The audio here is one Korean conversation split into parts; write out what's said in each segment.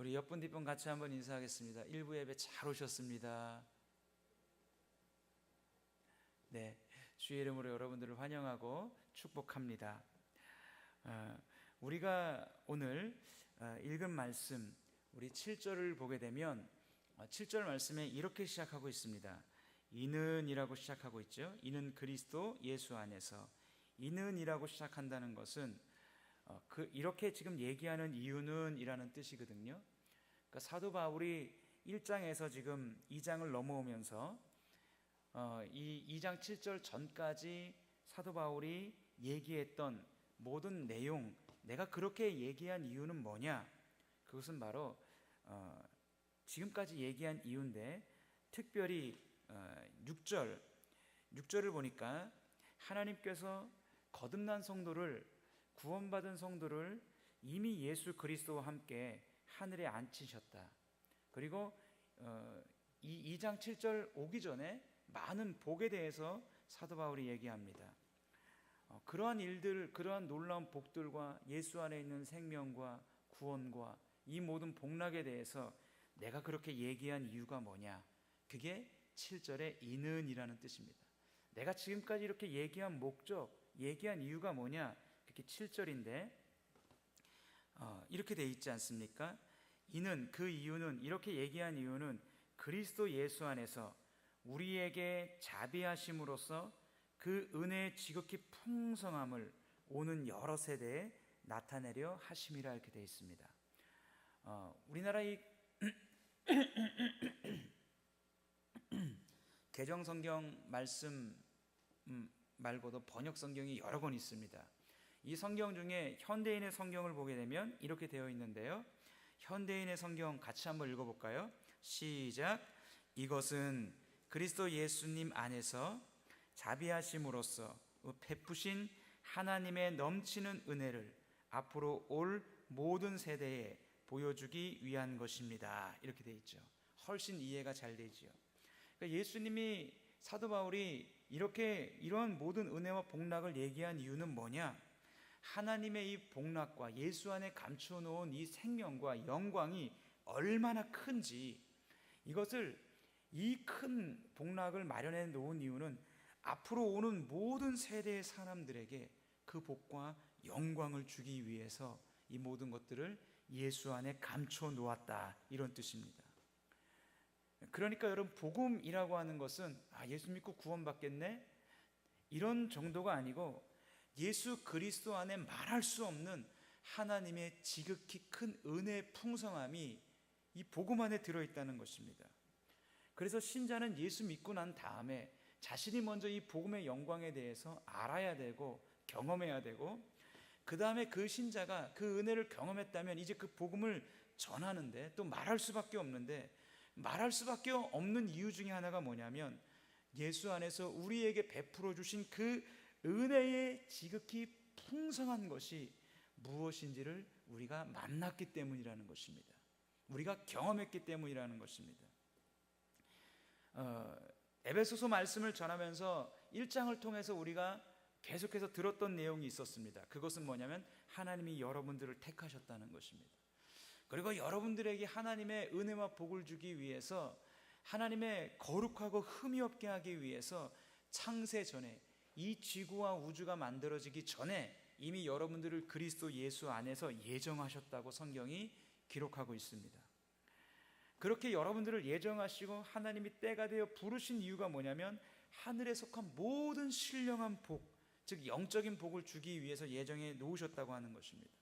우리 옆분 뒷분 같이 한번 인사하겠습니다. 일부 예배 잘 오셨습니다. 네, 주의 이름으로 여러분들을 환영하고 축복합니다. 우리가 오늘 읽은 말씀, 우리 7절을 보게 되면 7절 말씀에 이렇게 시작하고 있습니다. 이는 이라고 시작하고 있죠. 이는 그리스도 예수 안에서. 이는 이라고 시작한다는 것은 이렇게 지금 얘기하는 이유는 이라는 뜻이거든요. 그러니까 사도 바울이 1장에서 지금 2장을 넘어오면서 이 2장 7절 전까지 사도 바울이 얘기했던 모든 내용, 내가 그렇게 얘기한 이유는 뭐냐? 그것은 바로 지금까지 얘기한 이유인데, 특별히 6절을 보니까 하나님께서 거듭난 성도를, 구원받은 성도를 이미 예수 그리스도와 함께 하늘에 앉히셨다. 그리고 이 2장 7절 오기 전에 많은 복에 대해서 사도 바울이 얘기합니다. 그러한 일들, 그러한 놀라운 복들과 예수 안에 있는 생명과 구원과 이 모든 복락에 대해서 내가 그렇게 얘기한 이유가 뭐냐? 그게 7절의 이는 이라는 뜻입니다. 내가 지금까지 이렇게 얘기한 목적, 얘기한 이유가 뭐냐? 그게 7절인데 이렇게 돼 있지 않습니까? 이는, 그 이유는, 이렇게 얘기한 이유는 그리스도 예수 안에서 우리에게 자비하심으로써 그 은혜의 지극히 풍성함을 오는 여러 세대에 나타내려 하심이라 이렇게 되어 있습니다. 우리나라 이 개정 성경 말씀 말고도 번역 성경이 여러 권 있습니다. 이 성경 중에 현대인의 성경을 보게 되면 이렇게 되어 있는데요. 현대인의 성경 같이 한번 읽어볼까요? 시작. 이것은 그리스도 예수님 안에서 자비하심으로써 베푸신 하나님의 넘치는 은혜를 앞으로 올 모든 세대에 보여주기 위한 것입니다. 이렇게 되어 있죠. 훨씬 이해가 잘 되지요. 그러니까 예수님이, 사도 바울이 이런 모든 은혜와 복락을 얘기한 이유는 뭐냐? 하나님의 이 복락과 예수 안에 감추어 놓은 이 생명과 영광이 얼마나 큰지, 이것을, 이 큰 복락을 마련해 놓은 이유는 앞으로 오는 모든 세대의 사람들에게 그 복과 영광을 주기 위해서 이 모든 것들을 예수 안에 감추어 놓았다, 이런 뜻입니다. 그러니까 여러분, 복음이라고 하는 것은 예수 믿고 구원받겠네? 이런 정도가 아니고 예수 그리스도 안에 말할 수 없는 하나님의 지극히 큰 은혜의 풍성함이 이 복음 안에 들어있다는 것입니다. 그래서 신자는 예수 믿고 난 다음에 자신이 먼저 이 복음의 영광에 대해서 알아야 되고 경험해야 되고, 그 다음에 그 신자가 그 은혜를 경험했다면 이제 그 복음을 전하는데 또 말할 수밖에 없는데, 말할 수밖에 없는 이유 중에 하나가 뭐냐면 예수 안에서 우리에게 베풀어 주신 그 은혜의 지극히 풍성한 것이 무엇인지를 우리가 만났기 때문이라는 것입니다. 우리가 경험했기 때문이라는 것입니다. 에베소서 말씀을 전하면서 1장을 통해서 우리가 계속해서 들었던 내용이 있었습니다. 그것은 뭐냐면 하나님이 여러분들을 택하셨다는 것입니다. 그리고 여러분들에게 하나님의 은혜와 복을 주기 위해서, 하나님의 거룩하고 흠이 없게 하기 위해서 창세 전에, 이 지구와 우주가 만들어지기 전에 이미 여러분들을 그리스도 예수 안에서 예정하셨다고 성경이 기록하고 있습니다. 그렇게 여러분들을 예정하시고 하나님이 때가 되어 부르신 이유가 뭐냐면 하늘에 속한 모든 신령한 복, 즉 영적인 복을 주기 위해서 예정해 놓으셨다고 하는 것입니다.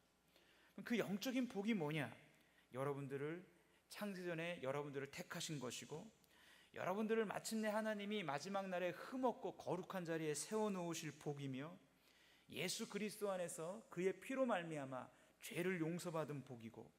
그 영적인 복이 뭐냐? 여러분들을, 창세전에 여러분들을 택하신 것이고, 여러분들을 마침내 하나님이 마지막 날에 흠없고 거룩한 자리에 세워놓으실 복이며, 예수 그리스도 안에서 그의 피로 말미암아 죄를 용서받은 복이고,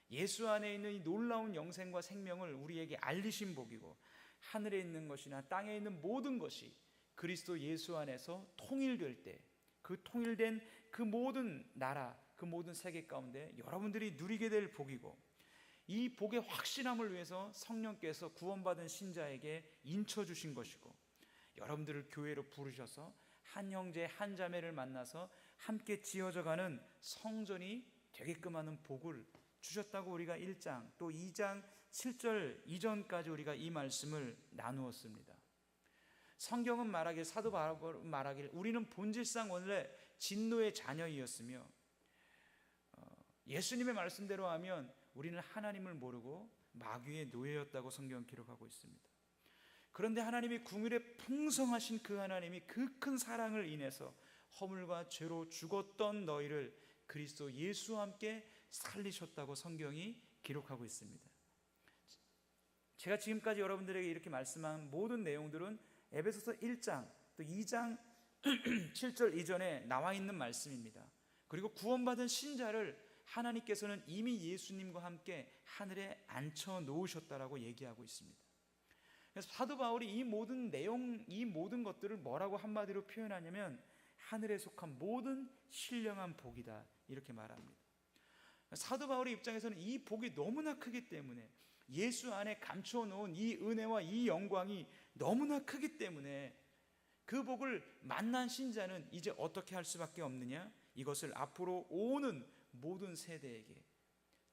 예수 안에 있는 이 놀라운 영생과 생명을 우리에게 알리신 복이고, 하늘에 있는 것이나 땅에 있는 모든 것이 그리스도 예수 안에서 통일될 때, 그 통일된 그 모든 나라, 그 모든 세계 가운데 여러분들이 누리게 될 복이고, 이 복의 확실함을 위해서 성령께서 구원받은 신자에게 인쳐주신 것이고, 여러분들을 교회로 부르셔서 한 형제 한 자매를 만나서 함께 지어져가는 성전이 되게끔 하는 복을 주셨다고 우리가 1장 또 2장 7절 이전까지 우리가 이 말씀을 나누었습니다. 성경은 말하길, 사도 바울은 말하길, 우리는 본질상 원래 진노의 자녀이었으며 예수님의 말씀대로 하면 우리는 하나님을 모르고 마귀의 노예였다고 성경은 기록하고 있습니다. 그런데 하나님이 긍휼에 풍성하신 그 하나님이 그 큰 사랑을 인해서 허물과 죄로 죽었던 너희를 그리스도 예수와 함께 살리셨다고 성경이 기록하고 있습니다. 제가 지금까지 여러분들에게 이렇게 말씀한 모든 내용들은 에베소서 1장 또 2장 7절 이전에 나와 있는 말씀입니다. 그리고 구원받은 신자를 하나님께서는 이미 예수님과 함께 하늘에 앉혀 놓으셨다라고 얘기하고 있습니다. 그래서 사도 바울이 이 모든 내용, 이 모든 것들을 뭐라고 한마디로 표현하냐면 하늘에 속한 모든 신령한 복이다, 이렇게 말합니다. 사도 바울의 입장에서는 이 복이 너무나 크기 때문에, 예수 안에 감추어 놓은 이 은혜와 이 영광이 너무나 크기 때문에 그 복을 만난 신자는 이제 어떻게 할 수밖에 없느냐? 이것을 앞으로 오는 모든 세대에게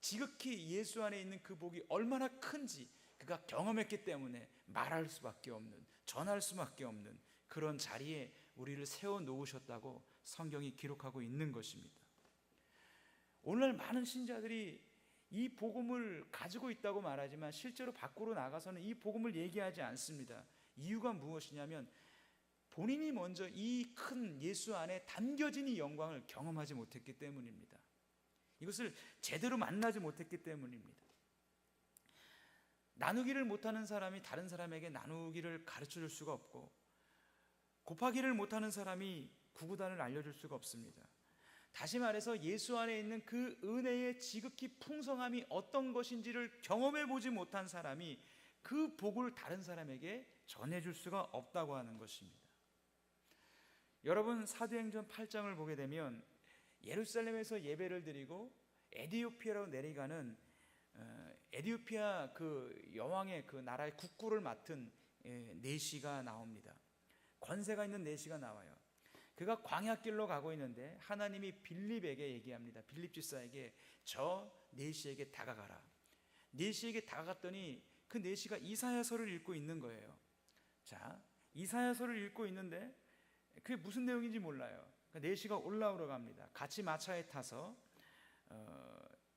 지극히 예수 안에 있는 그 복이 얼마나 큰지 그가 경험했기 때문에 말할 수밖에 없는, 전할 수밖에 없는 그런 자리에 우리를 세워 놓으셨다고 성경이 기록하고 있는 것입니다. 오늘날 많은 신자들이 이 복음을 가지고 있다고 말하지만 실제로 밖으로 나가서는 이 복음을 얘기하지 않습니다. 이유가 무엇이냐면 본인이 먼저 이 큰 예수 안에 담겨진 이 영광을 경험하지 못했기 때문입니다. 이것을 제대로 만나지 못했기 때문입니다. 나누기를 못하는 사람이 다른 사람에게 나누기를 가르쳐줄 수가 없고, 곱하기를 못하는 사람이 구구단을 알려줄 수가 없습니다. 다시 말해서 예수 안에 있는 그 은혜의 지극히 풍성함이 어떤 것인지를 경험해 보지 못한 사람이 그 복을 다른 사람에게 전해줄 수가 없다고 하는 것입니다. 여러분, 사도행전 8장을 보게 되면 예루살렘에서 예배를 드리고 에디오피아로 내려가는 에디오피아 그 여왕의 그 나라의 국구를 맡은 내시가 나옵니다. 권세가 있는 내시가 나와요. 그가 광야길로 가고 있는데 하나님이 빌립에게 얘기합니다. 빌립 집사에게 저 내시에게 다가가라. 내시에게 다가갔더니 그 내시가 이사야서를 읽고 있는 거예요. 자, 이사야서를 읽고 있는데 그게 무슨 내용인지 몰라요. 내시가 올라오러 갑니다. 같이 마차에 타서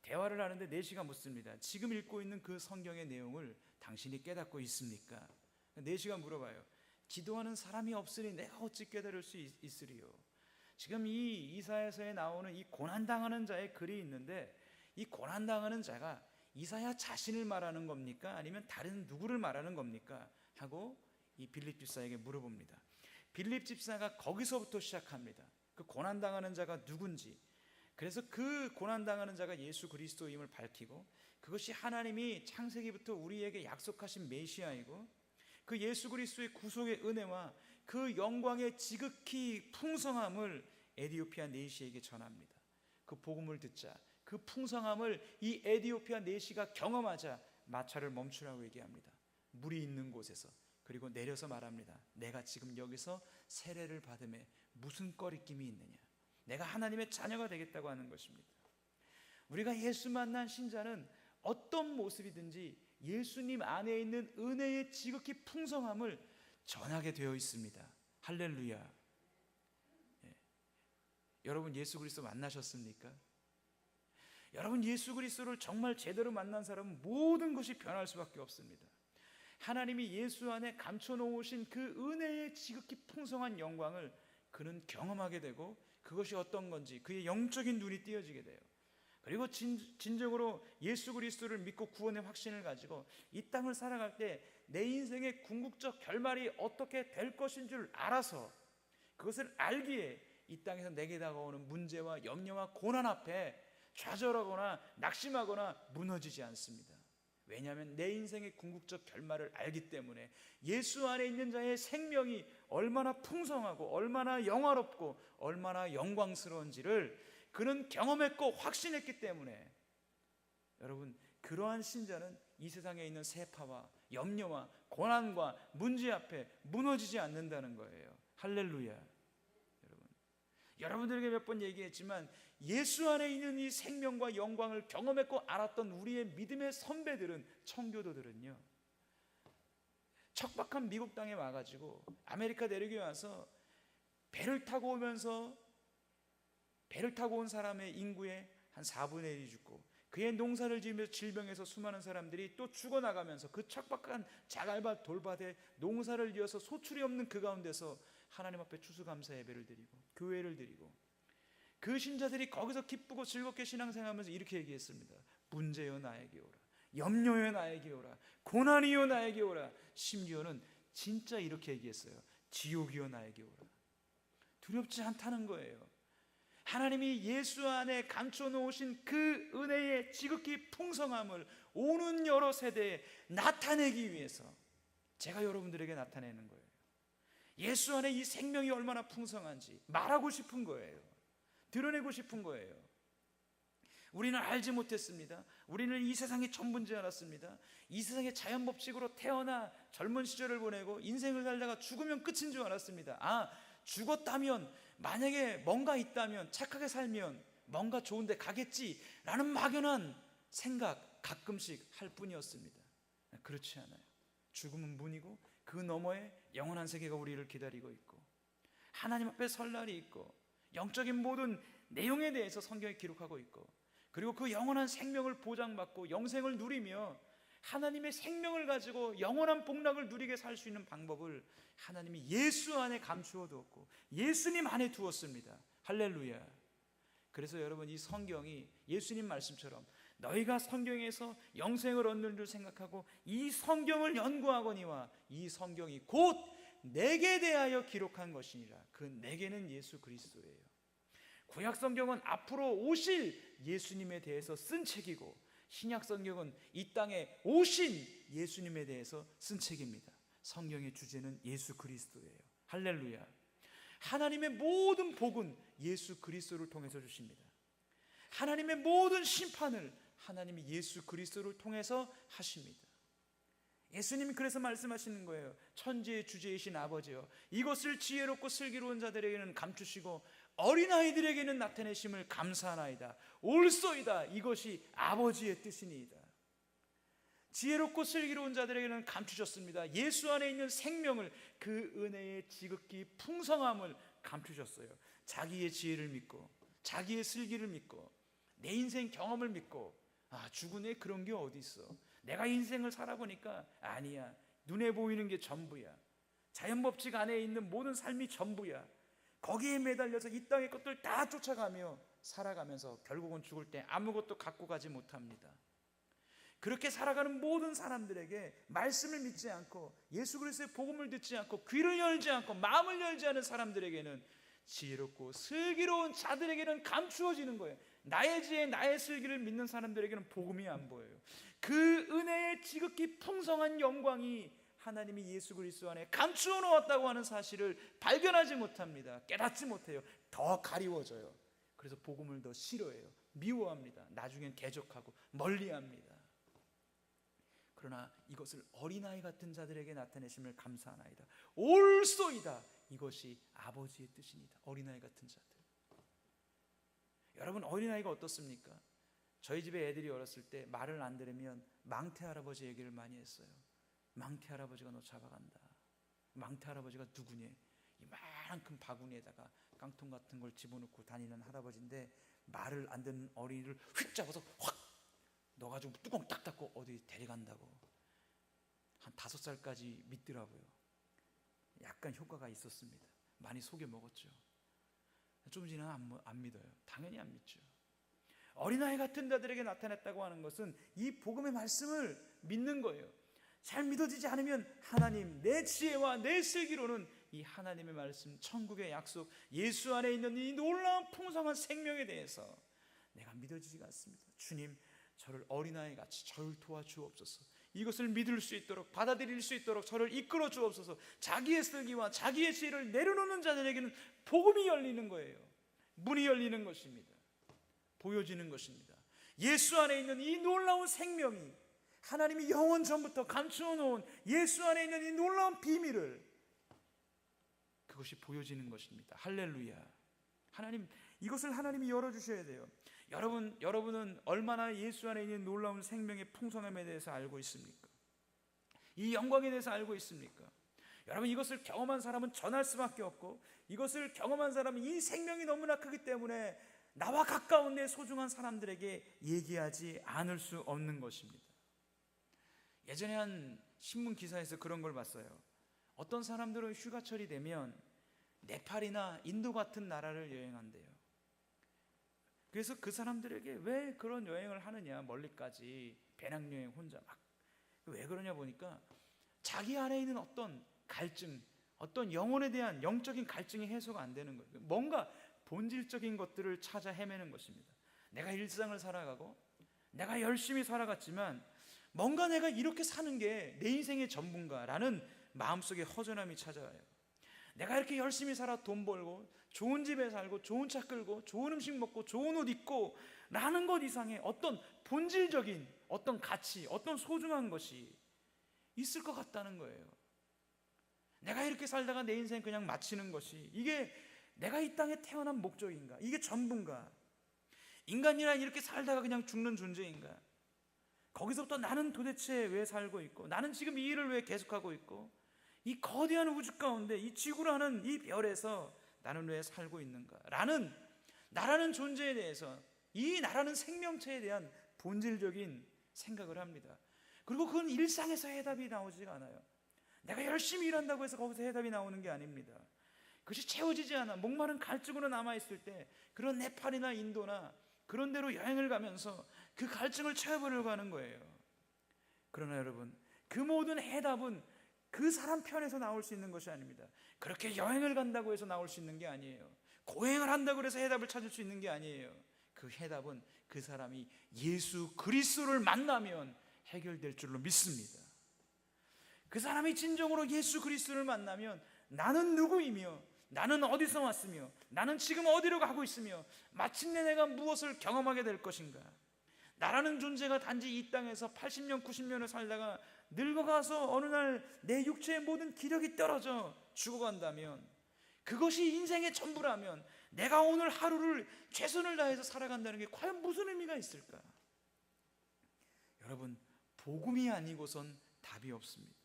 대화를 하는데 내시가 묻습니다. 지금 읽고 있는 그 성경의 내용을 당신이 깨닫고 있습니까? 내시가 물어봐요. 기도하는 사람이 없으니 내가 어찌 깨달을 수 있으리요? 지금 이 이사야서에 나오는 이 고난당하는 자의 글이 있는데 이 고난당하는 자가 이사야 자신을 말하는 겁니까? 아니면 다른 누구를 말하는 겁니까? 하고 이 빌립 집사에게 물어봅니다. 빌립 집사가 거기서부터 시작합니다. 그 고난당하는 자가 누군지, 그래서 그 고난당하는 자가 예수 그리스도임을 밝히고 그것이 하나님이 창세기부터 우리에게 약속하신 메시아이고 그 예수 그리스도의 구속의 은혜와 그 영광의 지극히 풍성함을 에디오피아 내시에게 전합니다. 그 복음을 듣자 그 풍성함을 이 에디오피아 내시가 경험하자 마차를 멈추라고 얘기합니다. 물이 있는 곳에서. 그리고 내려서 말합니다. 내가 지금 여기서 세례를 받음에 무슨 꺼리낌이 있느냐? 내가 하나님의 자녀가 되겠다고 하는 것입니다. 우리가 예수 만난 신자는 어떤 모습이든지 예수님 안에 있는 은혜의 지극히 풍성함을 전하게 되어 있습니다. 할렐루야. 예. 여러분 예수 그리스도 만나셨습니까? 여러분 예수 그리스도를 정말 제대로 만난 사람은 모든 것이 변할 수밖에 없습니다. 하나님이 예수 안에 감춰 놓으신 그 은혜의 지극히 풍성한 영광을 그는 경험하게 되고 그것이 어떤 건지 그의 영적인 눈이 띄어지게 돼요. 그리고 진정으로 예수 그리스도를 믿고 구원의 확신을 가지고 이 땅을 살아갈 때 내 인생의 궁극적 결말이 어떻게 될 것인 줄 알아서 그것을 알기에 이 땅에서 내게 다가오는 문제와 염려와 고난 앞에 좌절하거나 낙심하거나 무너지지 않습니다. 왜냐하면 내 인생의 궁극적 결말을 알기 때문에 예수 안에 있는 자의 생명이 얼마나 풍성하고 얼마나 영화롭고 얼마나 영광스러운지를 그는 경험했고 확신했기 때문에 여러분 그러한 신자는 이 세상에 있는 세파와 염려와 고난과 문제 앞에 무너지지 않는다는 거예요. 할렐루야. 여러분 여러분들에게 몇 번 얘기했지만 예수 안에 있는 이 생명과 영광을 경험했고 알았던 우리의 믿음의 선배들은, 청교도들은요, 척박한 미국 땅에 와가지고 아메리카 내륙에 와서 배를 타고 온 사람의 인구의 한 4분의 1이 죽고, 그의 농사를 지으면서 질병에서 수많은 사람들이 또 죽어나가면서 그 척박한 자갈밭 돌밭에 농사를 지어서 소출이 없는 그 가운데서 하나님 앞에 추수감사 예배를 드리고 교회를 드리고, 그 신자들이 거기서 기쁘고 즐겁게 신앙생활하면서 이렇게 얘기했습니다. 문제여 나에게 오라, 염려여 나에게 오라, 고난이여 나에게 오라. 심지어는 진짜 이렇게 얘기했어요. 지옥이여 나에게 오라. 두렵지 않다는 거예요. 하나님이 예수 안에 감춰 놓으신 그 은혜의 지극히 풍성함을 오는 여러 세대에 나타내기 위해서 제가 여러분들에게 나타내는 거예요. 예수 안에 이 생명이 얼마나 풍성한지 말하고 싶은 거예요. 드러내고 싶은 거예요. 우리는 알지 못했습니다. 우리는 이 세상이 전부인 줄 알았습니다. 이 세상의 자연 법칙으로 태어나 젊은 시절을 보내고 인생을 살다가 죽으면 끝인 줄 알았습니다. 죽었다면, 만약에 뭔가 있다면, 착하게 살면 뭔가 좋은 데 가겠지라는 막연한 생각 가끔씩 할 뿐이었습니다. 그렇지 않아요. 죽음은 문이고 그 너머에 영원한 세계가 우리를 기다리고 있고, 하나님 앞에 설 날이 있고, 영적인 모든 내용에 대해서 성경이 기록하고 있고, 그리고 그 영원한 생명을 보장받고 영생을 누리며 하나님의 생명을 가지고 영원한 복락을 누리게 살 수 있는 방법을 하나님이 예수 안에 감추어 두었고 예수님 안에 두었습니다. 할렐루야. 그래서 여러분, 이 성경이 예수님 말씀처럼 너희가 성경에서 영생을 얻는 줄 생각하고 이 성경을 연구하거니와 이 성경이 곧 내게 대하여 기록한 것이니라. 그 내게는 예수 그리스도예요. 구약 성경은 앞으로 오실 예수님에 대해서 쓴 책이고, 신약 성경은 이 땅에 오신 예수님에 대해서 쓴 책입니다. 성경의 주제는 예수 그리스도예요. 할렐루야. 하나님의 모든 복은 예수 그리스도를 통해서 주십니다. 하나님의 모든 심판을 하나님이 예수 그리스도를 통해서 하십니다. 예수님이 그래서 말씀하시는 거예요. 천지의 주제이신 아버지여, 이것을 지혜롭고 슬기로운 자들에게는 감추시고 어린아이들에게는 나타내심을 감사하나이다. 옳소이다. 이것이 아버지의 뜻이니이다. 지혜롭고 슬기로운 자들에게는 감추셨습니다. 예수 안에 있는 생명을, 그 은혜의 지극히 풍성함을 감추셨어요. 자기의 지혜를 믿고, 자기의 슬기를 믿고, 내 인생 경험을 믿고, 죽은 애 그런 게 어디 있어, 내가 인생을 살아보니까 아니야, 눈에 보이는 게 전부야, 자연법칙 안에 있는 모든 삶이 전부야, 거기에 매달려서 이 땅의 것들 다 쫓아가며 살아가면서 결국은 죽을 때 아무것도 갖고 가지 못합니다. 그렇게 살아가는 모든 사람들에게 말씀을 믿지 않고 예수 그리스도의 복음을 듣지 않고 귀를 열지 않고 마음을 열지 않은 사람들에게는, 지혜롭고 슬기로운 자들에게는 감추어지는 거예요. 나의 지혜, 나의 슬기를 믿는 사람들에게는 복음이 안 보여요. 그 은혜의 지극히 풍성한 영광이 하나님이 예수 그리스도 안에 감추어 놓았다고 하는 사실을 발견하지 못합니다. 깨닫지 못해요. 더 가리워져요. 그래서 복음을 더 싫어해요. 미워합니다. 나중엔 대적하고 멀리합니다. 그러나 이것을 어린아이 같은 자들에게 나타내심을 감사하나이다. 옳소이다. 이것이 아버지의 뜻입니다. 어린아이 같은 자들. 여러분, 어린아이가 어떻습니까? 저희 집에 애들이 어렸을 때 말을 안 들으면 망태 할아버지 얘기를 많이 했어요. 망태 할아버지가 너 잡아간다. 망태 할아버지가 누구니? 이만큼 바구니에다가 깡통 같은 걸 집어넣고 다니는 할아버지인데, 말을 안 듣는 어린이를 휙 잡아서 확 넣어가지고 뚜껑 딱 닫고 어디 데려간다고. 한 5살까지 믿더라고요. 약간 효과가 있었습니다. 많이 속여 먹었죠. 좀 지나면 안 믿어요. 당연히 안 믿죠. 어린아이 같은 자들에게 나타났다고 하는 것은 이 복음의 말씀을 믿는 거예요. 잘 믿어지지 않으면 하나님, 내 지혜와 내 슬기로는 이 하나님의 말씀, 천국의 약속, 예수 안에 있는 이 놀라운 풍성한 생명에 대해서 내가 믿어지지가 않습니다. 주님, 저를 어린아이 같이 저를 도와주옵소서. 이것을 믿을 수 있도록, 받아들일 수 있도록 저를 이끌어 주옵소서. 자기의 슬기와 자기의 지혜를 내려놓는 자들에게는 복음이 열리는 거예요. 문이 열리는 것입니다. 보여지는 것입니다. 예수 안에 있는 이 놀라운 생명이, 하나님이 영원 전부터 감추어 놓은 예수 안에 있는 이 놀라운 비밀을, 그것이 보여지는 것입니다. 할렐루야. 하나님, 이것을 하나님이 열어주셔야 돼요. 여러분은 얼마나 예수 안에 있는 놀라운 생명의 풍성함에 대해서 알고 있습니까? 이 영광에 대해서 알고 있습니까? 여러분, 이것을 경험한 사람은 전할 수밖에 없고, 이것을 경험한 사람은 이 생명이 너무나 크기 때문에 나와 가까운 내 소중한 사람들에게 얘기하지 않을 수 없는 것입니다. 예전에 한 신문 기사에서 그런 걸 봤어요. 어떤 사람들은 휴가철이 되면 네팔이나 인도 같은 나라를 여행한대요. 그래서 그 사람들에게 왜 그런 여행을 하느냐, 멀리까지 배낭여행 혼자 막. 왜 그러냐 보니까 자기 안에 있는 어떤 갈증, 어떤 영혼에 대한 영적인 갈증이 해소가 안 되는 거예요. 뭔가 본질적인 것들을 찾아 헤매는 것입니다. 내가 일상을 살아가고 내가 열심히 살아갔지만 뭔가 내가 이렇게 사는 게 내 인생의 전부인가라는 마음속에 허전함이 찾아와요. 내가 이렇게 열심히 살아 돈 벌고 좋은 집에 살고 좋은 차 끌고 좋은 음식 먹고 좋은 옷 입고 라는 것 이상의 어떤 본질적인 어떤 가치, 어떤 소중한 것이 있을 것 같다는 거예요. 내가 이렇게 살다가 내 인생 그냥 마치는 것이, 이게 내가 이 땅에 태어난 목적인가? 이게 전부인가? 인간이란 이렇게 살다가 그냥 죽는 존재인가? 거기서부터 나는 도대체 왜 살고 있고, 나는 지금 이 일을 왜 계속하고 있고, 이 거대한 우주 가운데 이 지구라는 이 별에서 나는 왜 살고 있는가? 라는 나라는 존재에 대해서, 이 나라는 생명체에 대한 본질적인 생각을 합니다. 그리고 그건 일상에서 해답이 나오지가 않아요. 내가 열심히 일한다고 해서 거기서 해답이 나오는 게 아닙니다. 그것이 채워지지 않아 목마른 갈증으로 남아있을 때 그런 네팔이나 인도나 그런 데로 여행을 가면서 그 갈증을 채워보려고 하는 거예요. 그러나 여러분, 그 모든 해답은 그 사람 편에서 나올 수 있는 것이 아닙니다. 그렇게 여행을 간다고 해서 나올 수 있는 게 아니에요. 고행을 한다고 해서 해답을 찾을 수 있는 게 아니에요. 그 해답은 그 사람이 예수 그리스도를 만나면 해결될 줄로 믿습니다. 그 사람이 진정으로 예수 그리스도를 만나면 나는 누구이며, 나는 어디서 왔으며, 나는 지금 어디로 가고 있으며, 마침내 내가 무엇을 경험하게 될 것인가. 나라는 존재가 단지 이 땅에서 80년 90년을 살다가 늙어가서 어느 날 내 육체의 모든 기력이 떨어져 죽어간다면, 그것이 인생의 전부라면 내가 오늘 하루를 최선을 다해서 살아간다는 게 과연 무슨 의미가 있을까? 여러분, 복음이 아니고선 답이 없습니다.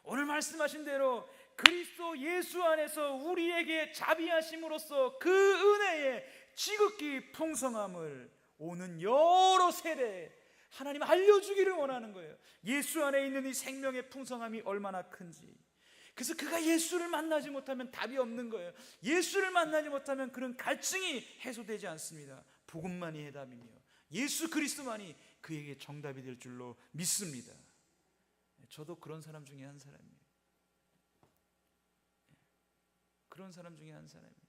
오늘 말씀하신 대로 그리스도 예수 안에서 우리에게 자비하심으로써 그 은혜의 지극히 풍성함을 오는 여러 세대에 하나님 알려주기를 원하는 거예요. 예수 안에 있는 이 생명의 풍성함이 얼마나 큰지. 그래서 그가 예수를 만나지 못하면 답이 없는 거예요. 예수를 만나지 못하면 그런 갈증이 해소되지 않습니다. 복음만이 해답이며 예수 그리스도만이 그에게 정답이 될 줄로 믿습니다. 저도 그런 사람 중에 한 사람이에요. 그런 사람 중에 한 사람이에요.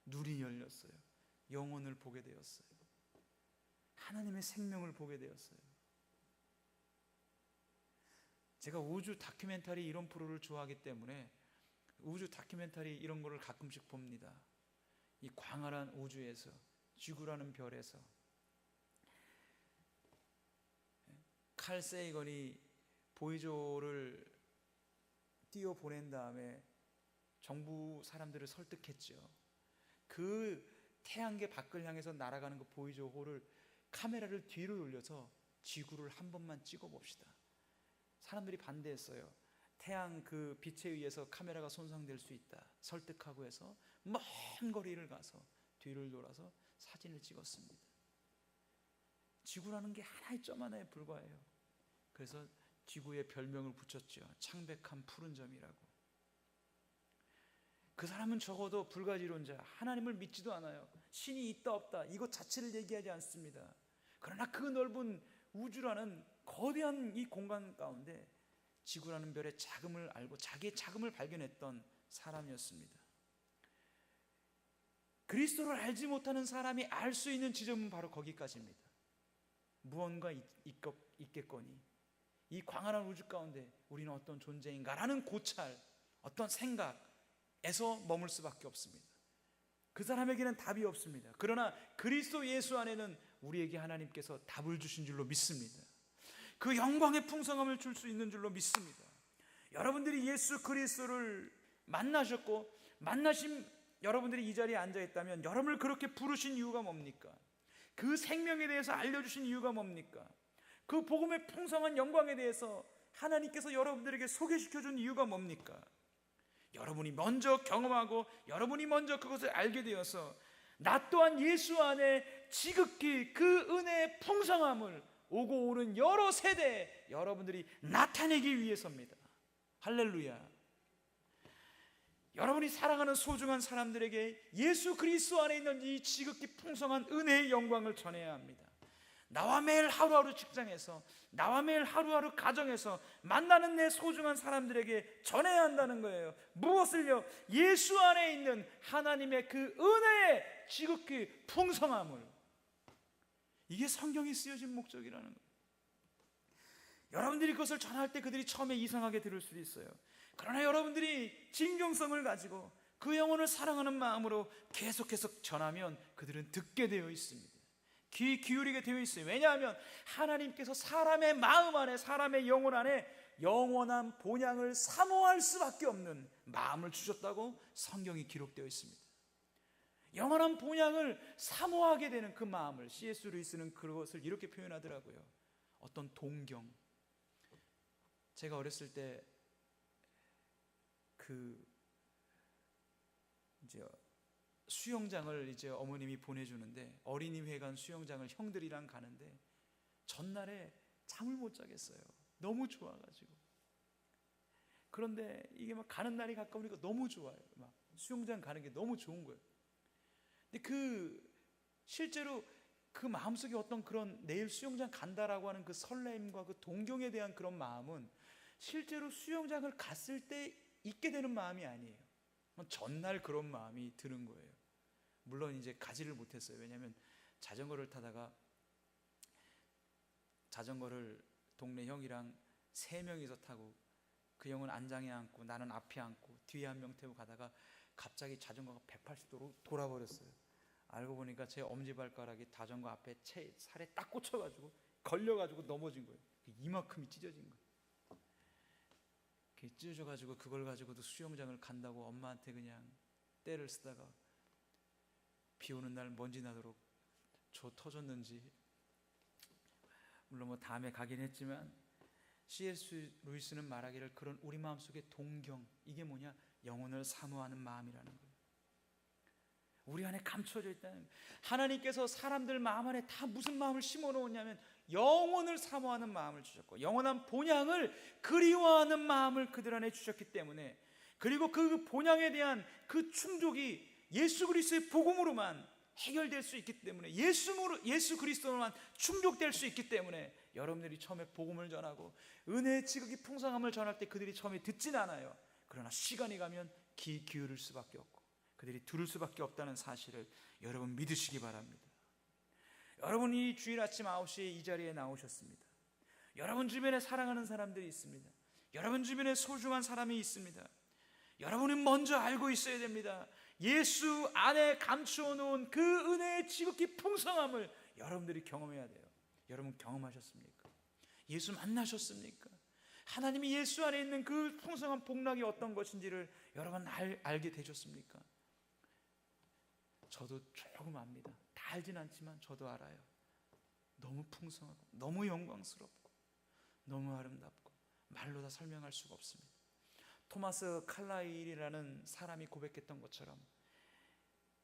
눈이 열렸어요. 영혼을 보게 되었어요. 하나님의 생명을 보게 되었어요. 제가 우주 다큐멘터리 이런 프로를 좋아하기 때문에 우주 다큐멘터리 이런 거를 가끔씩 봅니다. 이 광활한 우주에서, 지구라는 별에서 칼 세이건이 보이조를 띄워 보낸 다음에 정부 사람들을 설득했죠. 그 태양계 밖을 향해서 날아가는 그 보이조호를 카메라를 뒤로 돌려서 지구를 한 번만 찍어 봅시다. 사람들이 반대했어요. 태양 그 빛에 의해서 카메라가 손상될 수 있다. 설득하고 해서 먼 거리를 가서 뒤를 돌아서 사진을 찍었습니다. 지구라는 게 하나의 점 하나에 불과해요. 그래서 지구에 별명을 붙였죠. 창백한 푸른 점이라고. 그 사람은 적어도 불가지론자, 하나님을 믿지도 않아요. 신이 있다 없다 이것 자체를 얘기하지 않습니다. 그러나 그 넓은 우주라는 거대한 이 공간 가운데 지구라는 별의 작음을 알고 자기의 작음을 발견했던 사람이었습니다. 그리스도를 알지 못하는 사람이 알 수 있는 지점은 바로 거기까지입니다. 무언가 있겠거니 이 광활한 우주 가운데 우리는 어떤 존재인가라는 고찰, 어떤 생각에서 머물 수밖에 없습니다. 그 사람에게는 답이 없습니다. 그러나 그리스도 예수 안에는 우리에게 하나님께서 답을 주신 줄로 믿습니다. 그 영광의 풍성함을 줄 수 있는 줄로 믿습니다. 여러분들이 예수 그리스도를 만나셨고 만나신 여러분들이 이 자리에 앉아 있다면 여러분을 그렇게 부르신 이유가 뭡니까? 그 생명에 대해서 알려주신 이유가 뭡니까? 그 복음의 풍성한 영광에 대해서 하나님께서 여러분들에게 소개시켜준 이유가 뭡니까? 여러분이 먼저 경험하고 여러분이 먼저 그것을 알게 되어서 나 또한 예수 안에 지극히 그 은혜의 풍성함을 오고 오는 여러 세대에 여러분들이 나타내기 위해서입니다. 할렐루야. 여러분이 사랑하는 소중한 사람들에게 예수 그리스도 안에 있는 이 지극히 풍성한 은혜의 영광을 전해야 합니다. 나와 매일 하루하루 직장에서, 나와 매일 하루하루 가정에서 만나는 내 소중한 사람들에게 전해야 한다는 거예요. 무엇을요? 예수 안에 있는 하나님의 그 은혜의 지극히 풍성함을. 이게 성경이 쓰여진 목적이라는 거예요. 여러분들이 그것을 전할 때 그들이 처음에 이상하게 들을 수도 있어요. 그러나 여러분들이 진정성을 가지고 그 영혼을 사랑하는 마음으로 계속해서 전하면 그들은 듣게 되어 있습니다. 귀 기울이게 되어 있어요. 왜냐하면 하나님께서 사람의 마음 안에, 사람의 영혼 안에 영원한 본향을 사모할 수밖에 없는 마음을 주셨다고 성경이 기록되어 있습니다. 영원한 본향을 사모하게 되는 그 마음을 C.S. 루이스는 그것을 이렇게 표현하더라고요. 어떤 동경. 제가 어렸을 때 이제 수영장을 이제 어머님이 보내주는데, 어린이회관 수영장을 형들이랑 가는데 전날에 잠을 못 자겠어요. 너무 좋아가지고. 그런데 이게 막 가는 날이 가까우니까 너무 좋아요. 막 수영장 가는 게 너무 좋은 거예요. 근데 실제로 그 마음속에 어떤 그런 내일 수영장 간다라고 하는 그 설렘과 그 동경에 대한 그런 마음은 실제로 수영장을 갔을 때 있게 되는 마음이 아니에요. 전날 그런 마음이 드는 거예요. 물론 이제 가지를 못했어요. 왜냐하면 자전거를 타다가 자전거를 동네 형이랑 3명이서 타고 그 형은 안장에 앉고 나는 앞에 앉고 뒤에 한 명 태우고 가다가 갑자기 자전거가 180도로 돌아버렸어요. 알고 보니까 제 엄지발가락이 자전거 앞에 살에 딱 꽂혀가지고 걸려가지고 넘어진 거예요. 이만큼이 찢어진 거예요. 찢어져가지고 그걸 가지고도 수영장을 간다고 엄마한테 그냥 떼를 쓰다가 비 오는 날 먼지 나도록 저 터졌는지, 물론 뭐 다음에 가긴 했지만 C.S. 루이스는 말하기를 그런 우리 마음속의 동경, 이게 뭐냐? 영혼을 사모하는 마음이라는 거예요. 우리 안에 감춰져 있다는 거예요. 하나님께서 사람들 마음 안에 다 무슨 마음을 심어 놓았냐면 영혼을 사모하는 마음을 주셨고 영원한 본향을 그리워하는 마음을 그들 안에 주셨기 때문에, 그리고 그 본향에 대한 그 충족이 예수 그리스도의 복음으로만 해결될 수 있기 때문에, 예수 그리스도로만 충족될 수 있기 때문에 여러분들이 처음에 복음을 전하고 은혜의 지극히 풍성함을 전할 때 그들이 처음에 듣진 않아요. 그러나 시간이 가면 귀 기울일 수밖에 없고 그들이 들을 수밖에 없다는 사실을 여러분 믿으시기 바랍니다. 여러분이 주일 아침 9시에 이 자리에 나오셨습니다. 여러분 주변에 사랑하는 사람들이 있습니다. 여러분 주변에 소중한 사람이 있습니다. 여러분은 먼저 알고 있어야 됩니다. 예수 안에 감추어 놓은 그 은혜의 지극히 풍성함을 여러분들이 경험해야 돼요. 여러분 경험하셨습니까? 예수 만나셨습니까? 하나님이 예수 안에 있는 그 풍성한 복락이 어떤 것인지를 여러분 알게 되셨습니까? 저도 조금 압니다. 다 알진 않지만 저도 알아요. 너무 풍성하고 너무 영광스럽고 너무 아름답고 말로 다 설명할 수가 없습니다. 토마스 칼라일이라는 사람이 고백했던 것처럼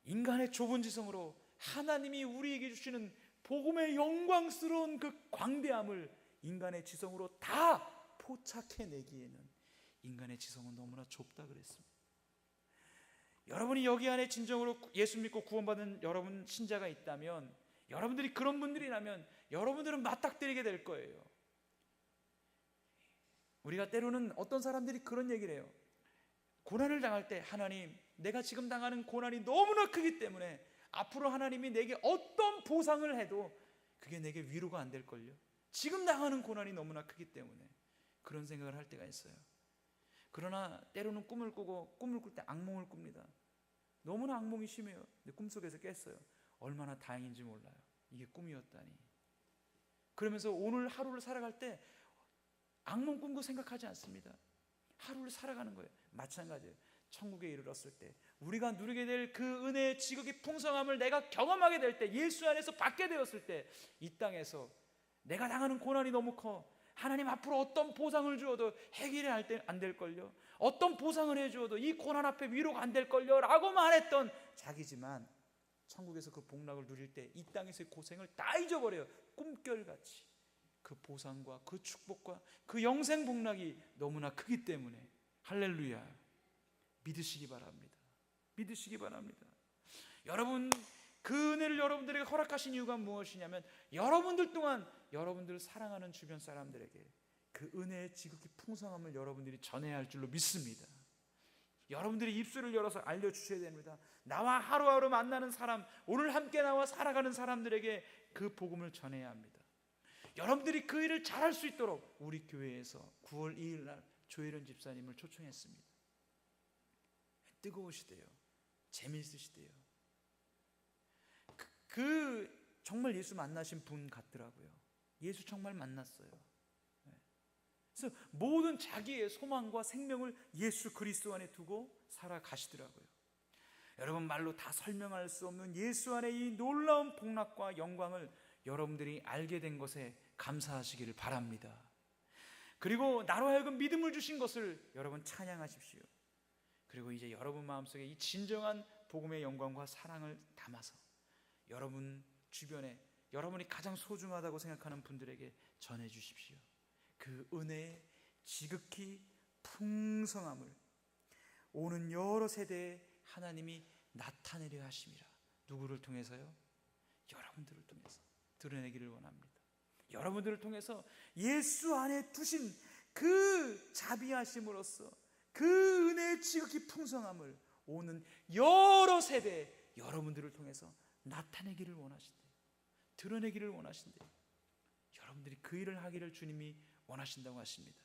인간의 좁은 지성으로 하나님이 우리에게 주시는 복음의 영광스러운 그 광대함을 인간의 지성으로 다 포착해내기에는 인간의 지성은 너무나 좁다 그랬습니다. 여러분이 여기 안에 진정으로 예수 믿고 구원받은 여러분 신자가 있다면, 여러분들이 그런 분들이라면 여러분들은 맞닥뜨리게 될 거예요. 우리가 때로는 어떤 사람들이 그런 얘기를 해요. 고난을 당할 때 하나님, 내가 지금 당하는 고난이 너무나 크기 때문에 앞으로 하나님이 내게 어떤 보상을 해도 그게 내게 위로가 안 될걸요. 지금 당하는 고난이 너무나 크기 때문에 그런 생각을 할 때가 있어요. 그러나 때로는 꿈을 꾸고 꿈을 꿀 때 악몽을 꿉니다. 너무나 악몽이 심해요. 근데 꿈속에서 깼어요. 얼마나 다행인지 몰라요. 이게 꿈이었다니. 그러면서 오늘 하루를 살아갈 때 악몽 꾼 거 생각하지 않습니다. 하루를 살아가는 거예요. 마찬가지예요. 천국에 이르렀을 때 우리가 누리게 될 그 은혜의 지극히 풍성함을 내가 경험하게 될 때, 예수 안에서 받게 되었을 때, 이 땅에서 내가 당하는 고난이 너무 커, 하나님 앞으로 어떤 보상을 주어도 해결이 안 될걸요, 어떤 보상을 해주어도 이 고난 앞에 위로가 안 될걸요 라고 말했던 자기지만, 천국에서 그 복락을 누릴 때 이 땅에서의 고생을 다 잊어버려요. 꿈결같이 그 보상과 그 축복과 그 영생 복락이 너무나 크기 때문에, 할렐루야, 믿으시기 바랍니다. 믿으시기 바랍니다. 여러분, 그 은혜를 여러분들에게 허락하신 이유가 무엇이냐면, 여러분들 동안 여러분들을 사랑하는 주변 사람들에게 그 은혜의 지극히 풍성함을 여러분들이 전해야 할 줄로 믿습니다. 여러분들이 입술을 열어서 알려주셔야 됩니다. 나와 하루하루 만나는 사람, 오늘 함께 나와 살아가는 사람들에게 그 복음을 전해야 합니다. 여러분들이 그 일을 잘할 수 있도록 우리 교회에서 9월 2일 날 조혜련 집사님을 초청했습니다. 뜨거우시대요. 재미있으시대요. 정말 예수 만나신 분 같더라고요. 예수 정말 만났어요. 그래서 모든 자기의 소망과 생명을 예수 그리스도 안에 두고 살아가시더라고요. 여러분, 말로 다 설명할 수 없는 예수 안에 이 놀라운 복락과 영광을 여러분들이 알게 된 것에 감사하시기를 바랍니다. 그리고 나로 하여금 믿음을 주신 것을 여러분 찬양하십시오. 그리고 이제 여러분 마음속에 이 진정한 복음의 영광과 사랑을 담아서 여러분 주변에 여러분이 가장 소중하다고 생각하는 분들에게 전해 주십시오. 그 은혜의 지극히 풍성함을 오는 여러 세대에 하나님이 나타내려 하심이라. 누구를 통해서요? 여러분들을 통해서 드러내기를 원합니다. 여러분들을 통해서 예수 안에 두신 그 자비하심으로써 그 은혜의 지극히 풍성함을 오는 여러 세대에 여러분들을 통해서 나타내기를 원하신대요. 드러내기를 원하신대요. 여러분들이 그 일을 하기를 주님이 원하신다고 하십니다.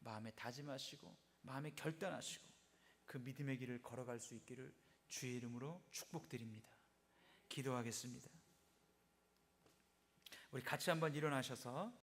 마음에 다짐하시고 마음에 결단하시고 그 믿음의 길을 걸어갈 수 있기를 주의 이름으로 축복드립니다. 기도하겠습니다. 우리 같이 한번 일어나셔서